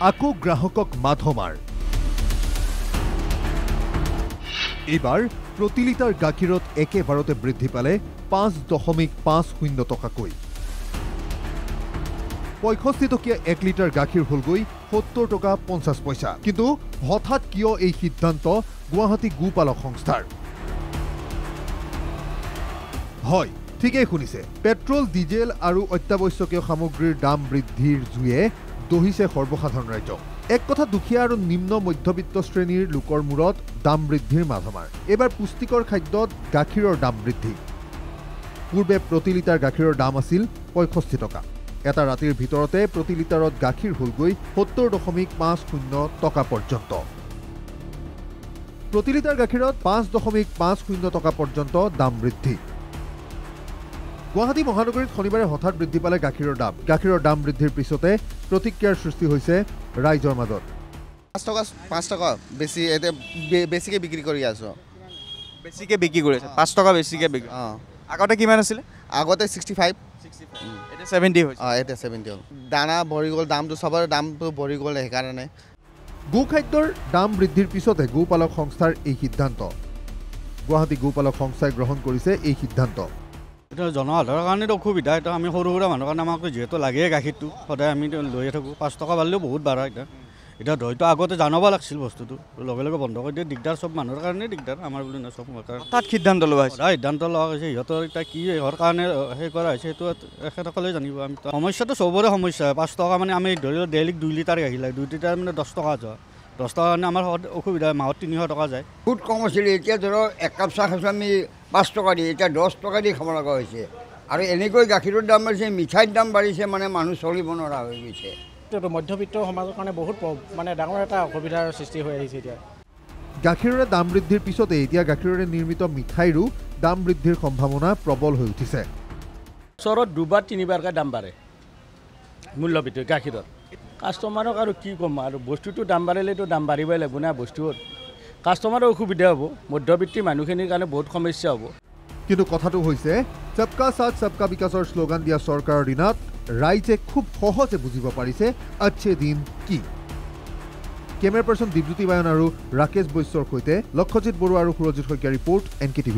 আকো গ্ৰাহকক মাধমাৰ এবাৰ প্ৰতি লিটাৰ গাখীৰত একেবাৰতে বৃদ্ধি পালে 5.50 টকাকৈ 65 টকীয়া 1 লিটাৰ গাখীৰ হলগৈ 70 টকা 50 পইচা কিন্তু হঠাৎ কিয় এই সিদ্ধান্ত গুৱাহাটী গোপালক সংস্থাৰ হয় ঠিকই শুনিছে পেট্ৰল ডিজেল আৰু অত্যাৱশ্যকীয় সামগ্ৰীৰ দাম বৃদ্ধিৰ জুয়ে দহিছে সৰ্বসাধাৰণ ৰাজ্য এক কথা দুখীয়া আৰু নিম্ন মধ্যবিত্ত শ্ৰেণীৰ লোকৰ মূৰত দাম বৃদ্ধিৰ মাধমাৰ এবাৰ পুষ্টিকৰ খাদ্যত গাখীৰৰ দাম বৃদ্ধি পূৰ্বে প্ৰতি লিটাৰ গাখীৰৰ দাম আছিল 65 টকা এটা ৰাতিৰ ভিতৰতে প্ৰতি লিটাৰত গাখীৰ হলগৈ 70.50 টকা পৰ্যন্ত প্ৰতি লিটাৰ গাখীৰত 5.50 টকা পৰ্যন্ত দাম বৃদ্ধি গুৱাহাটী মহানগৰীত শনিবাৰে হঠাৎ বৃদ্ধি পালে গাখীৰৰ দাম বৃদ্ধিৰ পিছতে প্ৰতিক্ৰিয়াৰ সৃষ্টি হৈছে ৰাইজৰ মাজত 5 টকা বেছি বেছিকে বিক্ৰী কৰি আছো বেছিকে বিক্ৰী কৰি আছে 5 টকা বেছিকে বিক্ৰী আগতে কিমান আছিল আগতে 65 এটা 70 হৈছে এটা 70 দানা ভৰি গল দামটো সবৰ দামটো ভৰি গল এই কাৰণে গোখাদ্যৰ দাম বৃদ্ধিৰ পিছতে গোপালক সংস্থাৰ এই সিদ্ধান্ত গুৱাহাটী গোপালক সংস্থাই গ্ৰহণ কৰিছে এই সিদ্ধান্ত এটা জনসাধাৰণৰ কাৰণে অসুবিধা এটা আমি সৰু সৰু মানুহৰ কাৰণে আমাক যেহেতু লাগে গাখীৰটো সদায় আমি লৈয়ে থাকোঁ 5 টকা বাঢ়িলেও বহুত বাঢ়া এতিয়া হয়তো আগতে জানাব লাগিছিল বস্তুটো লগে লগে বন্ধ কৰি দিয়ে দিগদাৰ চব মানুহৰ কাৰণে দিগদাৰ আমাৰ বুলি নহয় চব তাত সিদ্ধান্ত লোৱা হৈছে সিদ্ধান্ত লোৱা হৈছে সিহঁতৰ এতিয়া কি হোৱাৰ কাৰণে সেই কৰা হৈছে সেইটো এখেতসকলে জানিব আমি সমস্যাটো চবৰে সমস্যা 5 টকা মানে আমি ধৰি লওক ডেইলি 2 লিটাৰ গাখীৰ লাগে 2 লিটাৰ মানে 10 টকা যোৱা 10 টকা কাৰণে আমাৰ অসুবিধা মাহত 300 টকা যায় বহুত কম আছিলে এতিয়া ধৰক এক কাপ চাহ খাইছোঁ আমি 5 টকা দি এতিয়া 10 টকা দি খাব লগা হৈছে আৰু এনেকৈ গাখীৰৰ দাম বাঢ়িছে মিঠাইৰ দাম বাঢ়িছে মানে মানুহ চলিব নোৱাৰা হৈ গৈছে মধ্যবিত্ত সমাজৰ কাৰণে বহুত মানে ডাঙৰ এটা অসুবিধাৰ সৃষ্টি হৈ আহিছে এতিয়া গাখীৰৰে দাম বৃদ্ধিৰ পিছতে এতিয়া গাখীৰৰে নিৰ্মিত মিঠাইৰো দাম বৃদ্ধিৰ সম্ভাৱনা প্ৰবল হৈ উঠিছে ওচৰত দুবাৰ তিনিবাৰকৈ দাম বাঢ়ে মূল্য বৃদ্ধি গাখীৰৰ কাষ্টমাৰক আৰু কি ক'ম আৰু বস্তুটো দাম বাঢ়িলেতো দাম বাঢ়িবই লাগিব না বস্তুৰ কাষ্টমাৰৰ অসুবিধা হ'ব মধ্যবিত্ত মানুহখিনিৰ কাৰণে বহুত সমস্যা হ'ব কিন্তু কথাটো হৈছে সবকা সাথ সবকা বিকাশৰ শ্লোগান দিয়া চৰকাৰৰ দিনত ৰাইজে খুব সহজে বুজিব পাৰিছে আচ্ছে দিন কি কেমেৰা পাৰ্চন দীপজ্যোতি বায়ন আৰু ৰাকেশ বৈশ্যৰ সৈতে লক্ষ্যজিৎ বৰুৱা আৰু সুৰজিৎ শইকীয়াৰ ৰিপৰ্ট NKTV+।